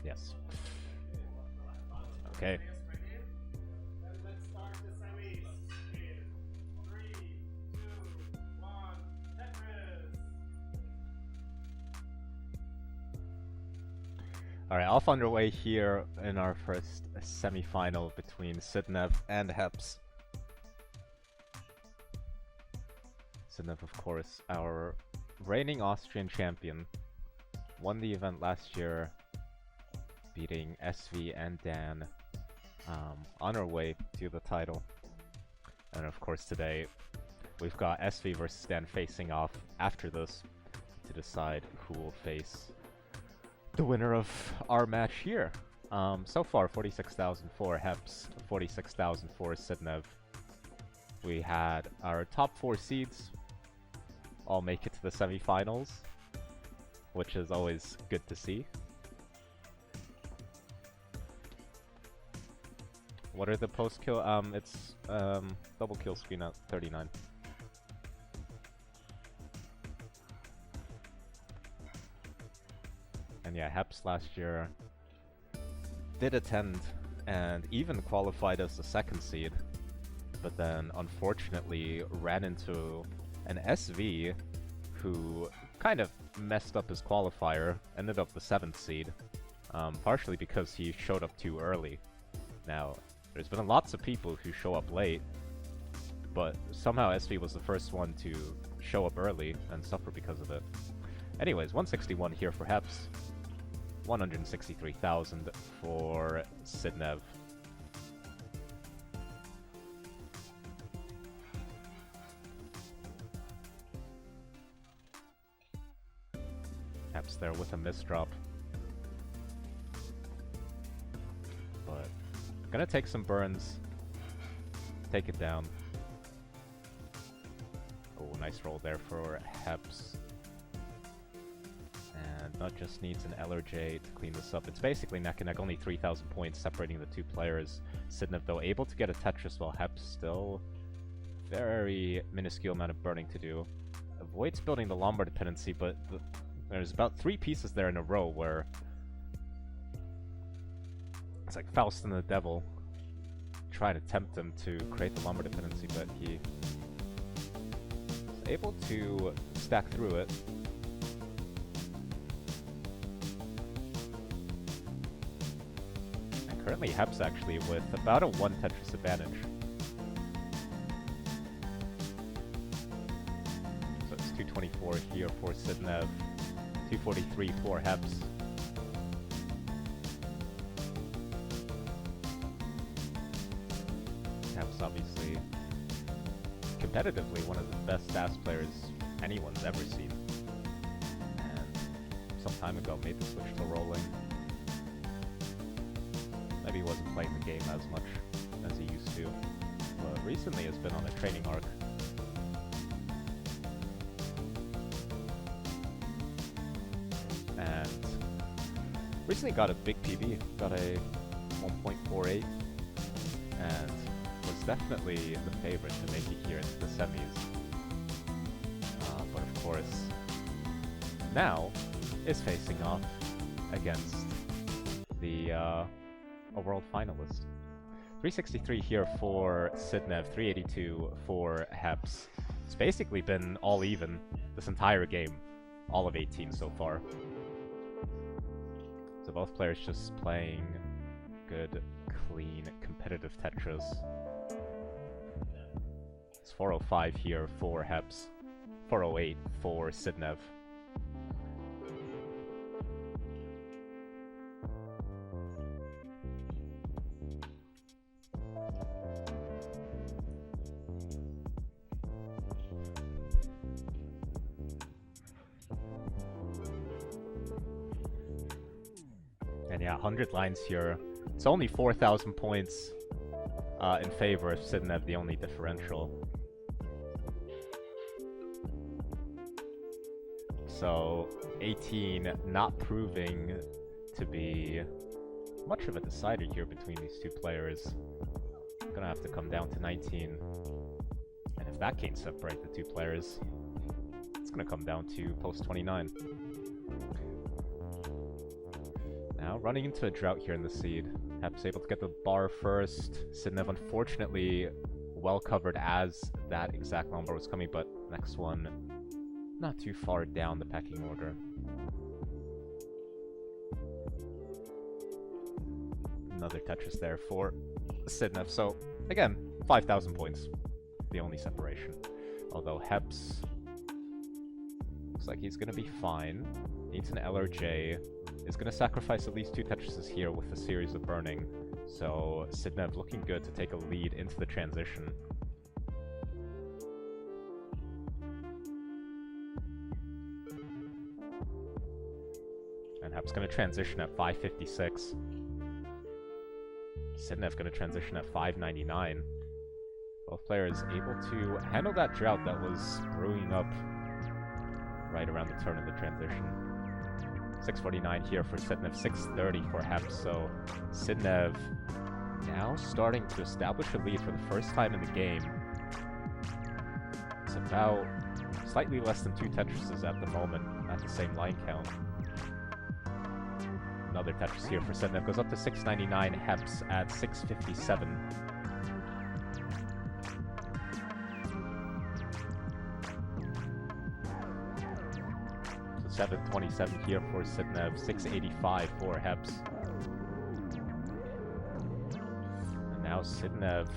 Yes. Okay. Let's start the semis in 3, 2, 1, Tetris! Alright, off underway here in our first semi-final between Sidnevv and Hepps. Sidnevv, of course, our reigning Austrian champion. Won the event last year, beating SV and Dan on our way to the title. And of course today, we've got SV versus Dan facing off after this to decide who will face the winner of our match here. So far, 46,000 for Hepps, 46,000 for Sidnevv. We had our top 4 seeds all make it to the semifinals, which is always good to see. What are the post-kill? It's double kill screen at 39. And yeah, Hepps last year did attend and even qualified as the 2nd seed, but then unfortunately ran into an SV who kind of messed up his qualifier, ended up the 7th seed, partially because he showed up too early. Now, there's been lots of people who show up late, but somehow SV was the first one to show up early and suffer because of it. Anyways, 161 here for Hepps, 163,000 for Sidnevv. Hepps there with a misdrop. But gonna take some burns. Take it down. Oh, nice roll there for Hepps. And Nut just needs an L or J to clean this up. It's basically neck and neck, only 3,000 points separating the two players. Sidnevv, though, able to get a Tetris while Hepps still very minuscule amount of burning to do. Avoids building the Lombard dependency, but there's about 3 pieces there in a row where it's like Faust and the Devil trying to tempt him to create the Lombard dependency, but he is able to stack through it. And currently Hepps actually with about a 1 Tetris advantage. So it's 224 here for Sidnevv, 243 for Hepps. Hepps obviously competitively one of the best SAS players anyone's ever seen. And some time ago made the switch to rolling. Maybe he wasn't playing the game as much as he used to, but recently has been on a training arc. And recently got a big PB, got a 1.48, and was definitely the favorite to make it here into the semis. But of course, now is facing off against the overall finalist. 363 here for Sidnevv, 382 for Hepps. It's basically been all even this entire game, all of 18 so far. So both players just playing good, clean, competitive Tetris. It's 405 here for Hepps, 408 for Sidnevv. And yeah, 100 lines here. It's only 4,000 points in favor of Sidnevv, the only differential. So 18 not proving to be much of a decider here between these two players. Gonna have to come down to 19. And if that can't separate the two players, it's gonna come down to post 29. Now running into a drought here in the seed. Hepps able to get the bar first. Sidnevv unfortunately well covered as that exact long bar was coming, but next one not too far down the pecking order. Another Tetris there for Sidnevv. So again, 5,000 points. The only separation. Although Hepps looks like he's gonna be fine. Needs an LRJ. Is gonna sacrifice at least 2 Tetrises here with a series of burning. So Sidnevv looking good to take a lead into the transition. And Hepps gonna transition at 556. Sidnevv gonna transition at 599. Both players able to handle that drought that was brewing up right around the turn of the transition. 649 here for Sidnevv, 630 for Hepps. So Sidnevv now starting to establish a lead for the first time in the game. It's about slightly less than 2 Tetrises at the moment at the same line count. Another Tetris here for Sidnevv, goes up to 699, Hepps at 657. So 727 here for Sidnevv, 685 for Hepps. And now Sidnevv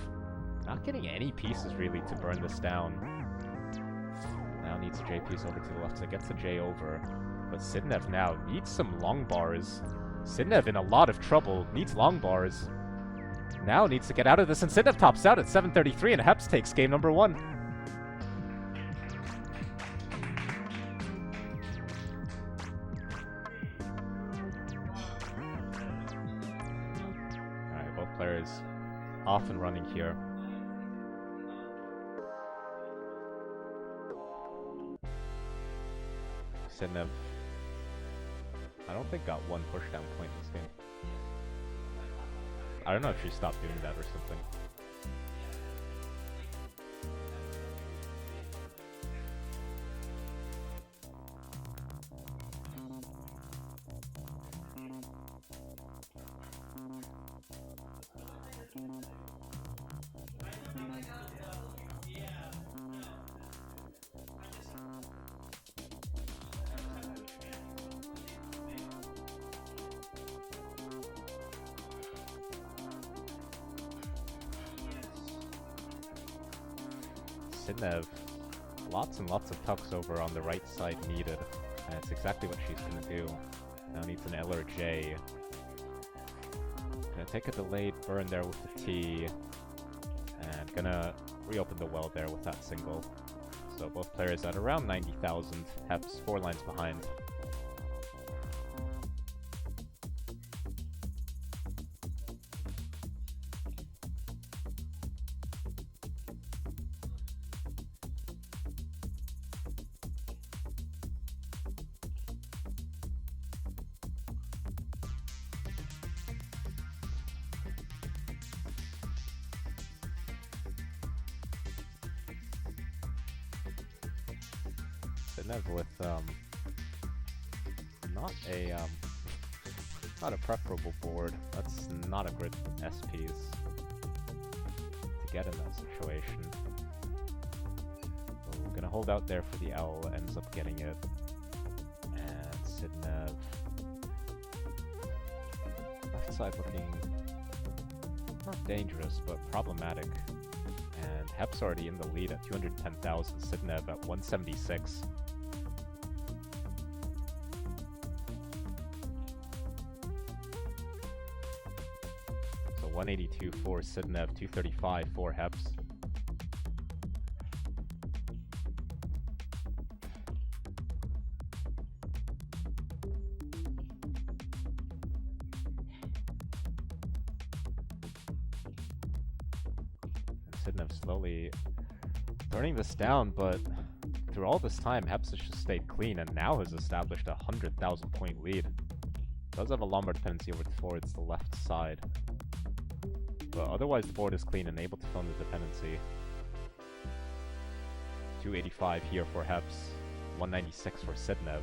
not getting any pieces really to burn this down. Now needs a J piece over to the left, so gets a J over. But Sidnevv now needs some long bars. Sidnevv in a lot of trouble, needs long bars. Now needs to get out of this, and Sidnevv tops out at 733, and Hepps takes game number 1. Alright, both players off and running here. Sidnevv, I don't think got one pushdown point in this game. I don't know if she stopped doing that or something. Sidnevv, lots and lots of tucks over on the right side needed, and it's exactly what she's gonna do. Now needs an L or J. Gonna take a delayed burn there with the T, and gonna reopen the well there with that single. So both players at around 90,000, Hepps 4 lines behind. Sidnevv with not a preferable board. That's not a good SPs to get in that situation. So we're gonna hold out there for the L, ends up getting it. And Sidnevv left side looking not dangerous, but problematic. And Hepps already in the lead at 210,000, Sidnevv at 176. So 182 for Sidnevv, 235 for Hepps. Sidnevv slowly burning this down, but through all this time, Hepps has just stayed clean and now has established a 100,000 point lead. Does have a Lombard dependency over towards the left side, but otherwise the board is clean and able to fill in the dependency. 285 here for Hepps, 196 for Sidnevv.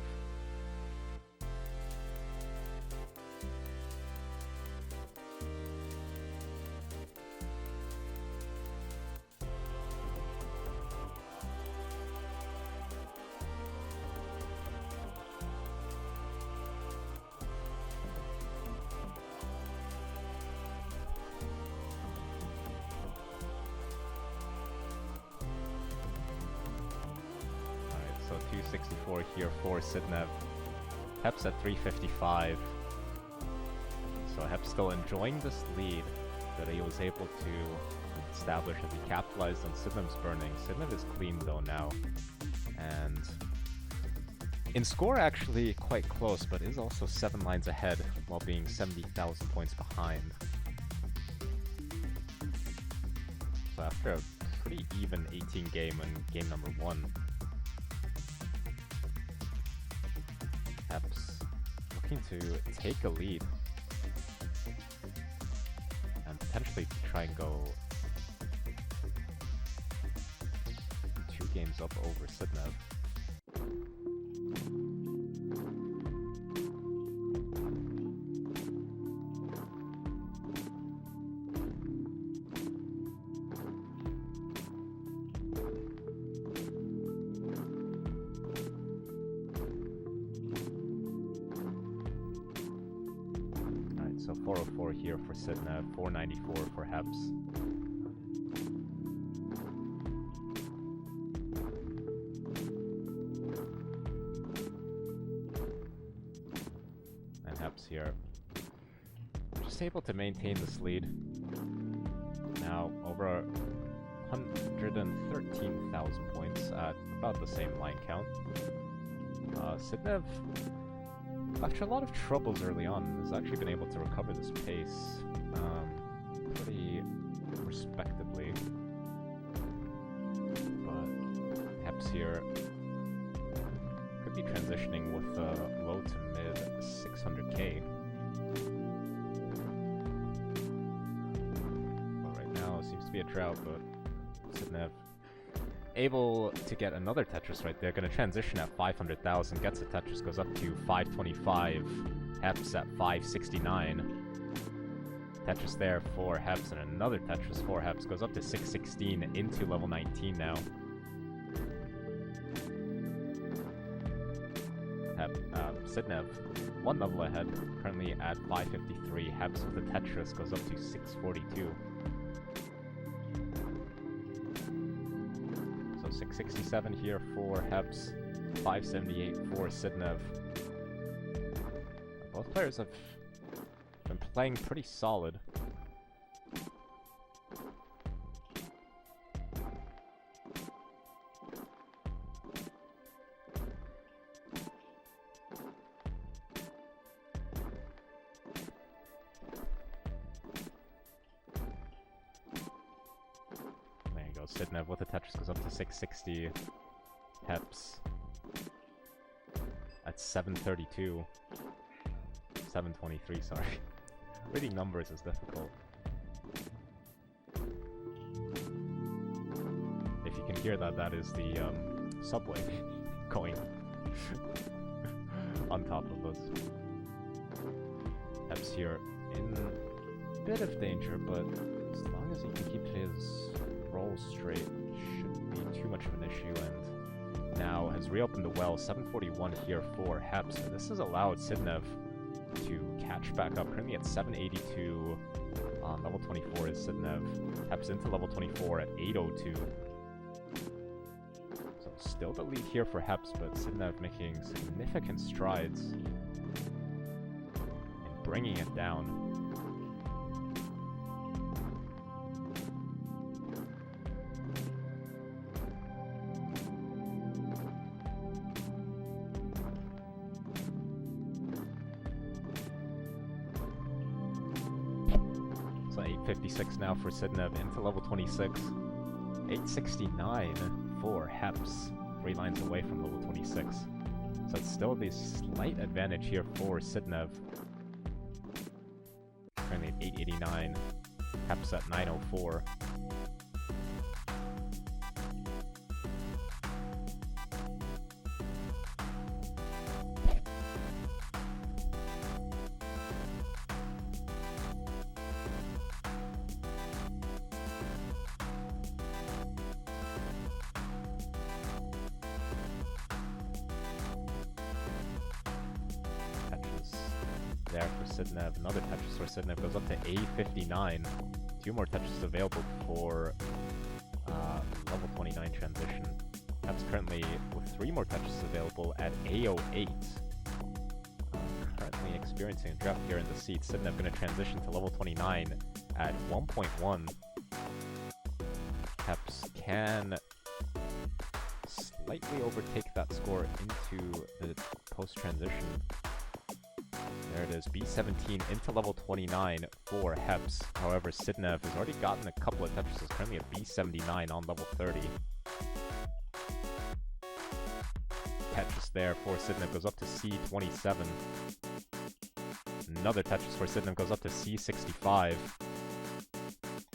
364 here for Sidnevv. Hepps at 355. So Hepps still enjoying this lead that he was able to establish as he capitalized on Sidnevv's burning. Sidnevv is clean though now. And in score actually quite close, but is also 7 lines ahead while being 70,000 points behind. So after a pretty even 18 game in game number 1, Hepps looking to take a lead and potentially try and go 2 games up over Sidnevv. So 404 here for Sidnevv, 494 for Hepps. And Hepps here just able to maintain this lead. Now over 113,000 points at about the same line count. Sidnevv, after a lot of troubles early on, has actually been able to recover this pace pretty respectably. But Hepps here could be transitioning with a low to mid 600k. Well, right now it seems to be a drought, but Sidnevv able to get another Tetris right there. Gonna transition at 500,000, gets a Tetris, goes up to 525. Hepps at 569. Tetris there for Hepps, and another Tetris for Hepps. Goes up to 616 into level 19 now. Sidnevv, 1 level ahead, currently at 553. Hepps with the Tetris goes up to 642. 667 here for Hepps, 578 for Sidnevv. Both players have been playing pretty solid. Sidnevv with the Tetris goes up to 660. Hepps at 732. 723, sorry. Reading numbers is difficult. If you can hear that, that is the subway going on top of us. Hepps here in a bit of danger, but as long as he can keep his roll straight, shouldn't be too much of an issue. And now has reopened the well. 741 here for Hepps. And this has allowed Sidnevv to catch back up. Currently at 782 on level 24 is Sidnevv. Hepps into level 24 at 802. So still the lead here for Hepps, but Sidnevv making significant strides in bringing it down. So 856 now for Sidnevv into level 26. 869 for Hepps, 3 lines away from level 26. So it's still the slight advantage here for Sidnevv. Currently at 889, Hepps at 904. There for Sidnevv, another Tetris for Sidnevv goes up to A59. 2 more Tetris available for level 29 transition. Hepps currently with 3 more Tetris available at A08. Currently experiencing a draft here in the seat. Sidnevv going to transition to level 29 at 1.1. Hepps can slightly overtake that score into the post-transition. There it is, B17 into level 29 for Hepps. However, Sidnevv has already gotten a couple of Tetris, currently at B79 on level 30. Tetris there for Sidnevv goes up to C27. Another Tetris for Sidnevv goes up to C65.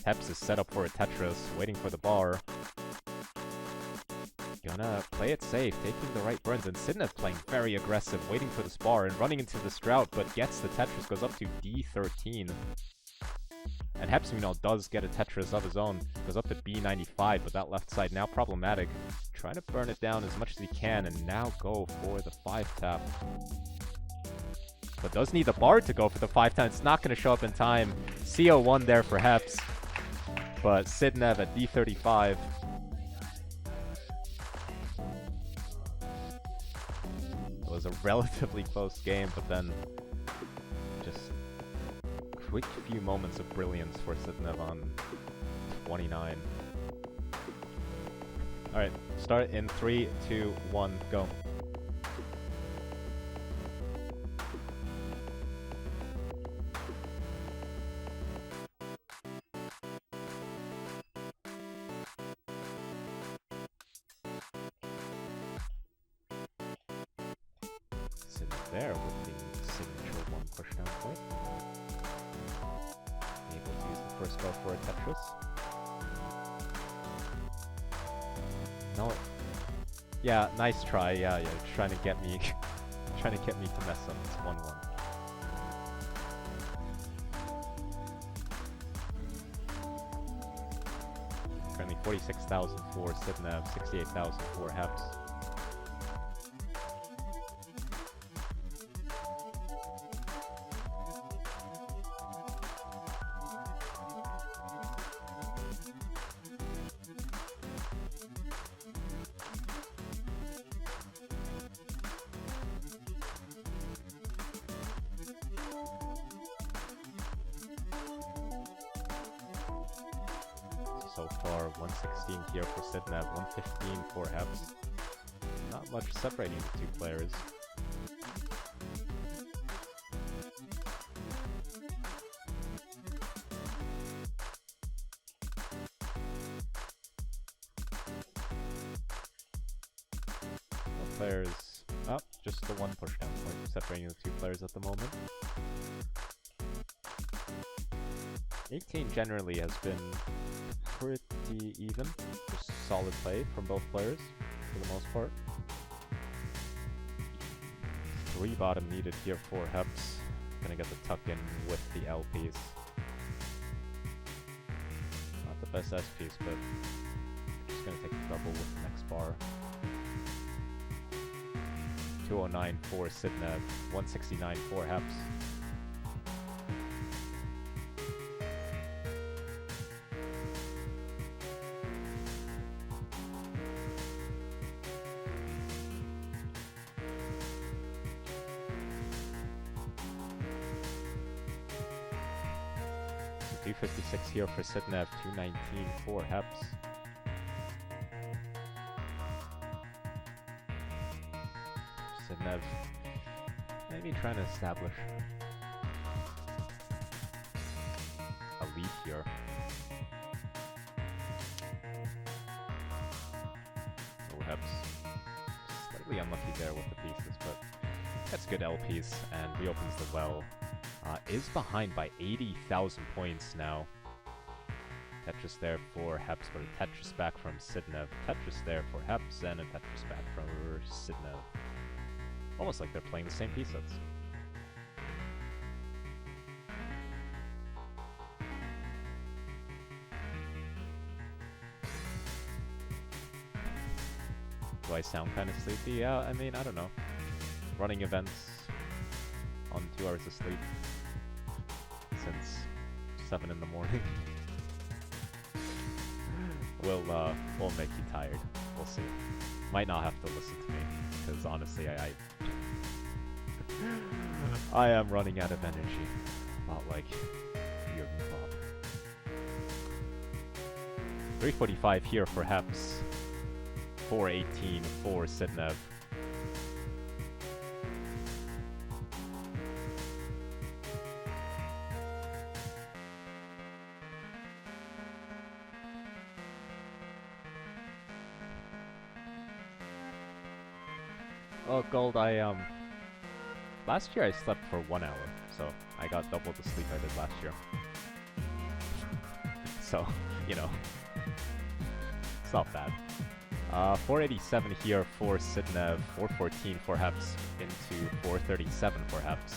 Hepps is set up for a Tetris, waiting for the bar. Gonna play it safe, taking the right burns, and Sidnevv playing very aggressive, waiting for this bar and running into this drought, but gets the Tetris, goes up to D13. And Hepps, you know, does get a Tetris of his own, goes up to B95, but that left side now problematic. Trying to burn it down as much as he can, and now go for the 5-tap. But does need the bar to go for the 5-tap, it's not going to show up in time. CO1 there for Hepps, but Sidnevv at D35. It was a relatively close game, but then just quick few moments of brilliance for Sidnevv on 29. Alright, start in 3, 2, 1, go. There with the signature 1 pushdown point. Able to use the first go for a Tetris. No. Yeah, nice try. Yeah, trying to get me to mess up. It's 1-1. Currently 46,000 for Sidnevv, 68,000 for Hepps. So far, 116 here for Sidnevv, 115 for Hepps. Not much separating the two players. One player's up, just the 1 pushdown point separating the 2 players at the moment. 18 generally has been pretty even, just solid play from both players for the most part. 3 bottom needed here for Hepps. Gonna get the tuck in with the LPs. Not the best S piece, but just gonna take the double with the next bar. 209 for Sidnevv, 169 for Hepps. So 256 here for Sidnevv, 219 for Hepps. Sidnevv maybe trying to establish a lead here. Oh, Hepps slightly unlucky there with the pieces, but that's good LPs and reopens the well. Is behind by 80,000 points now. Tetris there for Hepps, but a Tetris back from Sidnevv. Tetris there for Hepps, and a Tetris back from Sidnevv. Almost like they're playing the same pieces. Do I sound kind of sleepy? Yeah, I mean, I don't know. Running events on 2 hours of sleep since 7 in the morning will make you tired. We'll see. might not have to listen to me, because honestly, I am running out of energy. Not like you. 345 here for Hepps. 418 for Sidnevv. Oh, Gold, last year I slept for 1 hour, so I got double the sleep I did last year. So, you know, it's not bad. 487 here for Sidnevv, 414 for Hepps, into 437 for Hepps.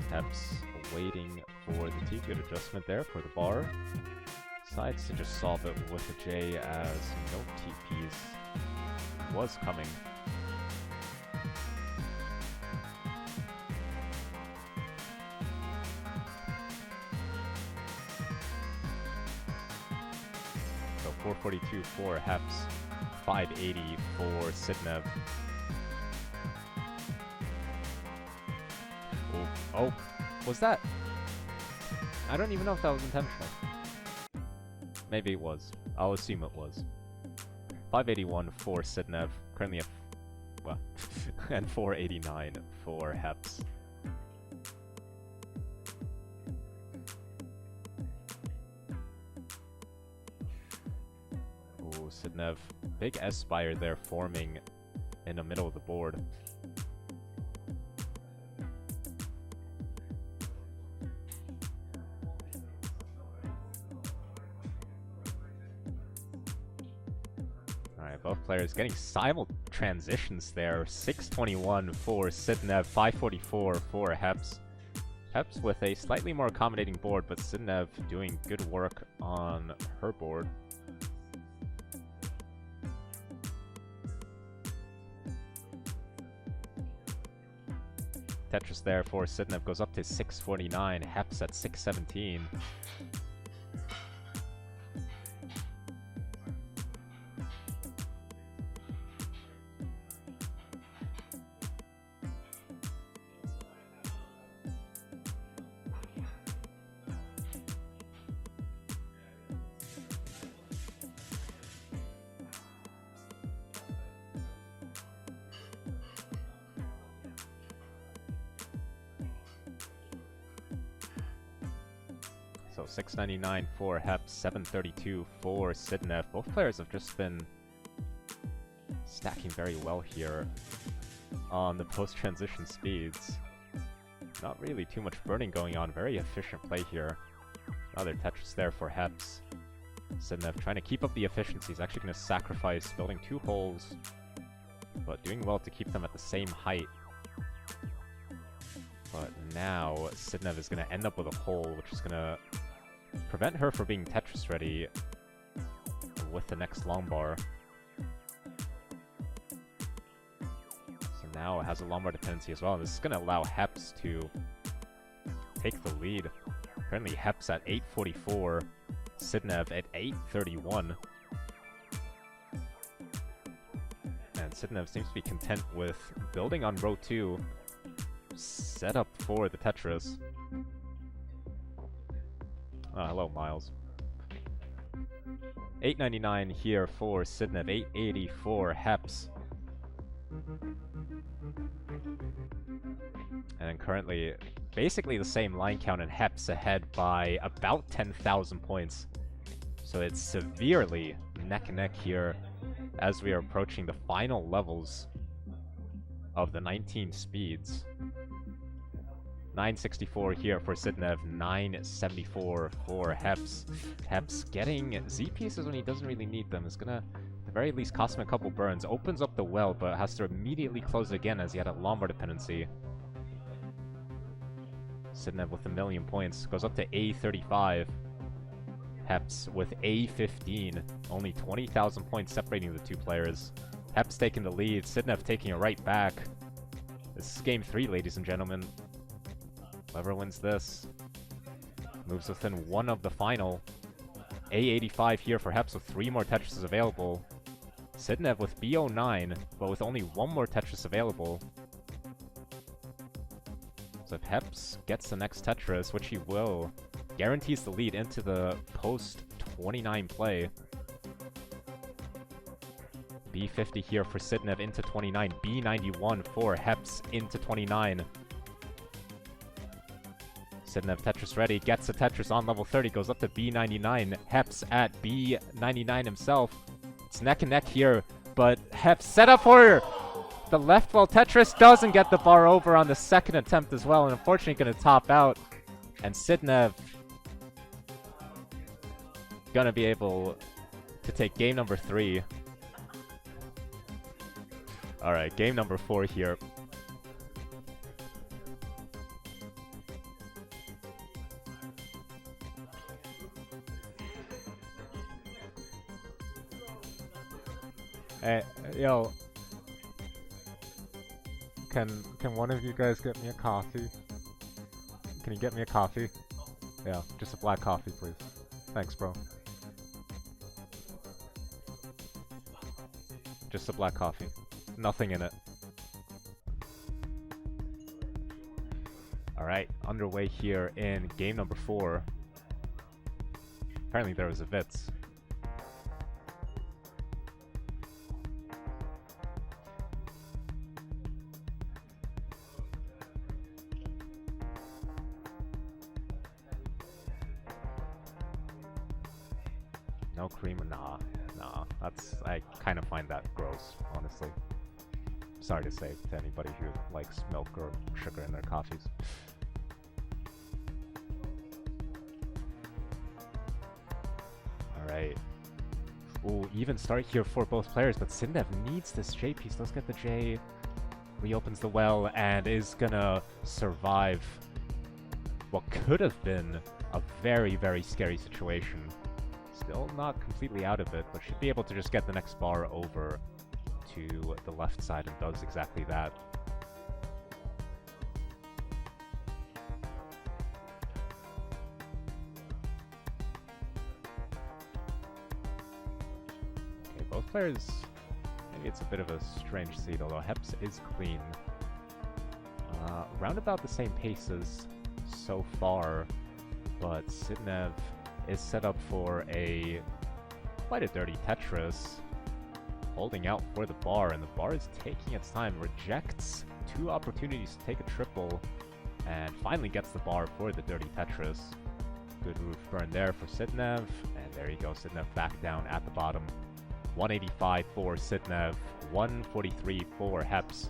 Hepps waiting for the T-good adjustment there for the bar. Decides to just solve it with a J as no TPs was coming. So 442 for Hepps, 580 for Sidnevv. Oh, was that? I don't even know if that was intentional. Maybe it was. I'll assume it was. 581 for Sidnevv, currently at, well, and 489 for Hepps. Ooh, Sidnevv, big S-Spire there forming in the middle of the board. Both players getting simul transitions there. 621 for Sidnevv, 544 for Hepps. Hepps with a slightly more accommodating board, but Sidnevv doing good work on her board. Tetris there for Sidnevv goes up to 649, Hepps at 617. So 699 for Hepps, 732 for Sidnevv. Both players have just been stacking very well here on the post-transition speeds. Not really too much burning going on. Very efficient play here. Another Tetris there for Hepps. Sidnevv trying to keep up the efficiency. He's actually going to sacrifice building 2 holes, but doing well to keep them at the same height. But now Sidnevv is going to end up with a hole, which is going to prevent her from being Tetris ready with the next long bar. So now it has a long bar dependency as well. This is going to allow Hepps to take the lead. Currently Hepps at 844, Sidnevv at 831. And Sidnevv seems to be content with building on row 2, set up for the Tetris. Oh, hello, Miles. 899 here for Sidnevv, 880 for Hepps. And currently, basically the same line count, and Hepps ahead by about 10,000 points. So it's severely neck-and-neck here as we are approaching the final levels of the 19 speeds. 964 here for Sidnevv, 974 for Hepps. Hepps getting Z pieces when he doesn't really need them is gonna, at the very least, cost him a couple burns. Opens up the well, but has to immediately close it again as he had a long bar dependency. Sidnevv with 1,000,000 points, goes up to A35. Hepps with A15, only 20,000 points separating the two players. Hepps taking the lead, Sidnevv taking it right back. This is game 3, ladies and gentlemen. Whoever wins this Moves within one of the final. A85 here for Hepps with 3 more Tetris available. Sidnevv with B09, but with only 1 more Tetris available. So if Hepps gets the next Tetris, which he will, guarantees the lead into the post-29 play. B50 here for Sidnevv into 29. B91 for Hepps into 29. Sidnevv Tetris ready, gets a Tetris on level 30, goes up to B99. Hepps at B99 himself. It's neck and neck here, but Hepps set up for the left wall Tetris, doesn't get the bar over on the second attempt as well, and unfortunately going to top out. And Sidnevv gonna be able to take game number 3. Alright, game number 4 here. Hey, yo. Can one of you guys get me a coffee? Can you get me a coffee? Yeah, just a black coffee, please. Thanks, bro. Just a black coffee. Nothing in it. Alright, underway here in game number 4. Apparently there was a Vitz. No cream? Nah. That's... I kind of find that gross, honestly. Sorry to say to anybody who likes milk or sugar in their coffees. Alright. Ooh, even start here for both players, but Sidnevv needs this J piece. Let's get the J. Reopens the well and is gonna survive what could have been a very, very scary situation. Still not completely out of it, but should be able to just get the next bar over to the left side and does exactly that. Okay, both players, maybe it's a bit of a strange seed, although Hepps is clean. Round about the same paces so far, but Sidnevv is set up for quite a dirty Tetris. Holding out for the bar, and the bar is taking its time. Rejects 2 opportunities to take a triple, and finally gets the bar for the dirty Tetris. Good roof burn there for Sidnevv, and there you go, Sidnevv back down at the bottom. 185 for Sidnevv, 143 for Hepps.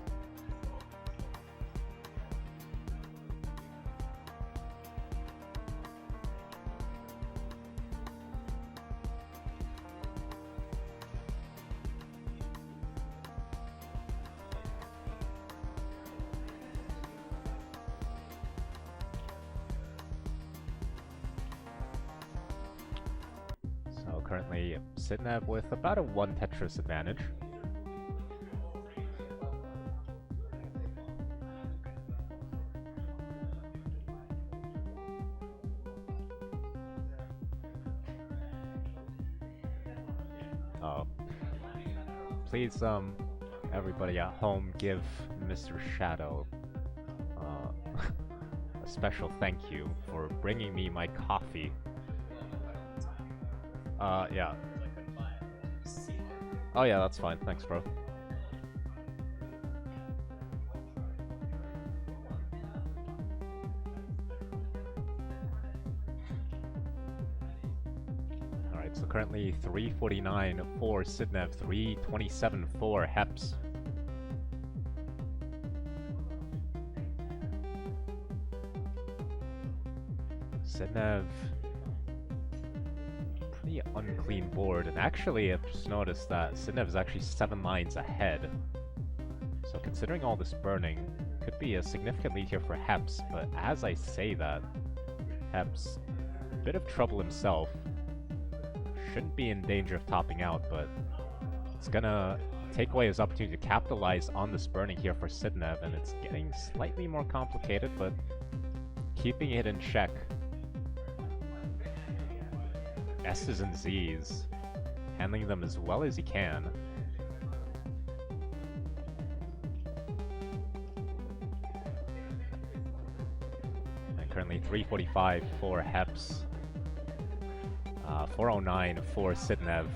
Currently, Sidnevv with about a 1 Tetris advantage. Please, everybody at home, give Mr. Shadow a special thank you for bringing me my coffee. Yeah. Oh yeah, that's fine. Thanks, bro. Alright, so currently 349 for Sidnevv, 327 for Hepps. Sidnevv, pretty unclean board, and actually I've just noticed that Sidnevv is actually 7 lines ahead. So considering all this burning, could be a significant lead here for Hepps, but as I say that, Hepps, a bit of trouble himself. Shouldn't be in danger of topping out, but it's gonna take away his opportunity to capitalize on this burning here for Sidnevv, and it's getting slightly more complicated, but keeping it in check S's and Z's. Handling them as well as he can. And currently 345 for Hepps. 409 for Sidnevv.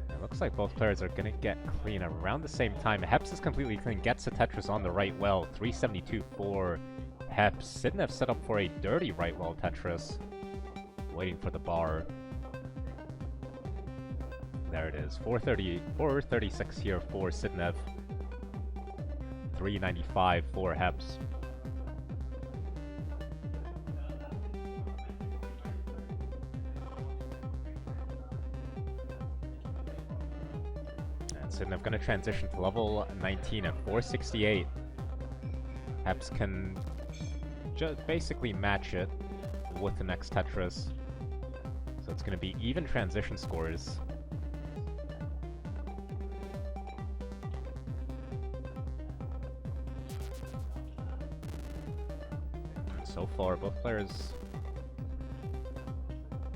It looks like both players are going to get clean around the same time. Hepps is completely clean, gets the Tetris on the right well. 372 for Hepps. Sidnevv set up for a dirty right well Tetris. Waiting for the bar. There it is. 436 here for Sidnevv. 395 for Hepps. Sidnevv going to transition to level 19 at 468. Hepps can just basically match it with the next Tetris. So it's going to be even transition scores. And so far, both players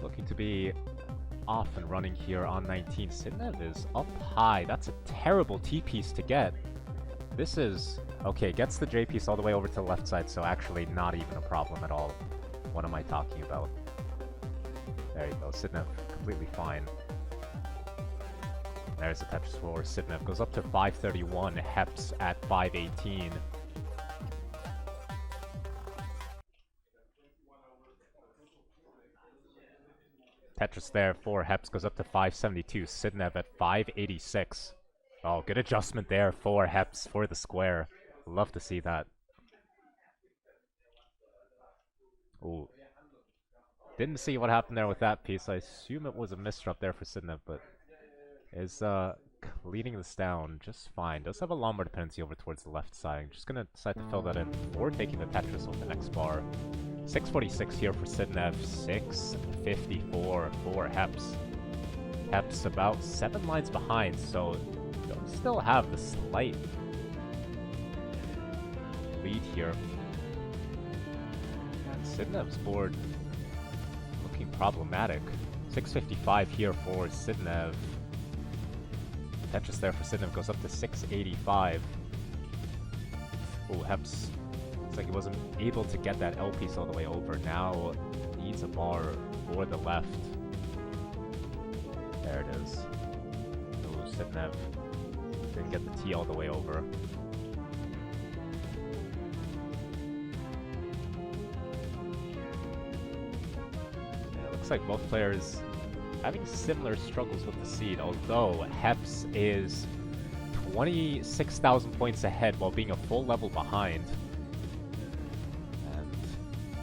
looking to be off and running here on 19. Sidnevv is up high. That's a terrible T-piece to get. This is... okay, gets the J-piece all the way over to the left side, so actually not even a problem at all. What am I talking about? There you go, Sidnevv completely fine. There's the Tetris for Sidnevv. Goes up to 531, Hepps at 518. Tetris there for Hepps goes up to 572. Sidnevv at 586. Oh, good adjustment there for Hepps for the square. Love to see that. Ooh. Didn't see what happened there with that piece. I assume it was a misdrop there for Sidnevv, but is cleaning this down just fine. Does have a Lombard dependency over towards the left side. Just gonna decide to fill that in before taking the Tetris with the next bar. 646 here for Sidnevv, 654 for Hepps. Hepps about 7 lines behind, so they'll still have the slight lead here. And Sidnevv's board looking problematic. 655 here for Sidnevv. Tetris there for Sidnevv goes up to 685. Oh, Hepps looks like he wasn't able to get that L piece all the way over. Now needs a bar for the left. There it is. Oh, Sidnevv didn't get the T all the way over. Yeah, it looks like both players having similar struggles with the seed, although Hepps is 26,000 points ahead while being a full level behind. And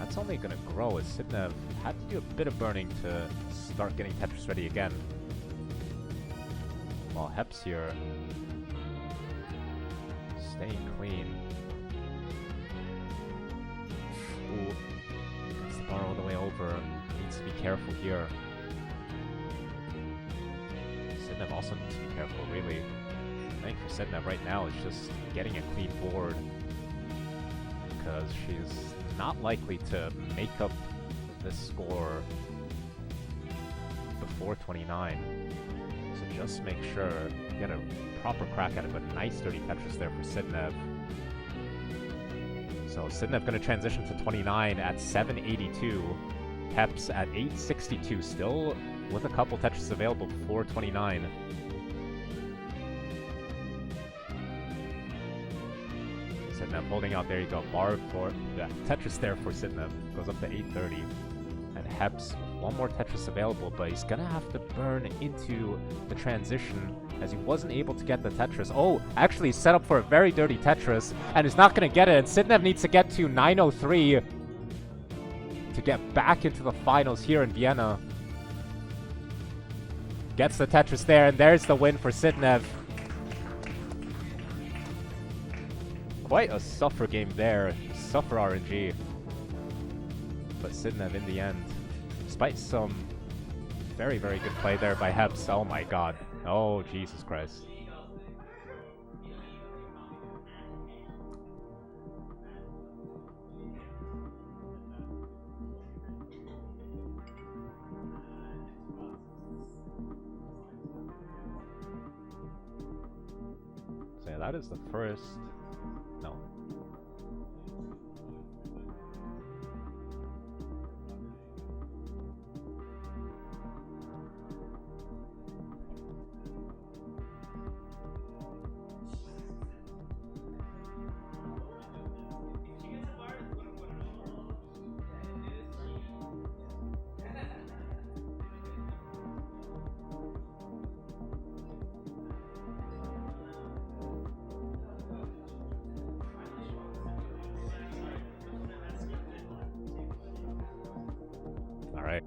that's only going to grow as Sidnevv had to do a bit of burning to start getting Tetris ready again. While Hepps here staying clean. Ooh, gets the bar all the way over. Needs to be careful here. Sidnevv also needs to be careful, really. I think for Sidnevv right now is just getting a clean board, because she's not likely to make up this score before 29. So just make sure you get a proper crack at it, but nice dirty Tetris there for Sidnevv. So Sidnevv going to transition to 29 at 782. Hepps at 862, still with a couple Tetris available before 29. Sidnevv holding out, there you go, bar for the Tetris there for Sidnevv, goes up to 830. And Hepps, one more Tetris available, but he's gonna have to burn into the transition as he wasn't able to get the Tetris. Oh, actually set up for a very dirty Tetris, and is not gonna get it, and Sidnevv needs to get to 903 to get back into the finals here in Vienna. Gets the Tetris there, and there's the win for Sidnevv. Quite a suffer game there. Suffer RNG. But Sidnevv in the end, despite some very, very good play there by Hepps. Oh my god. Oh, Jesus Christ. Yeah, that is the first. No. All right.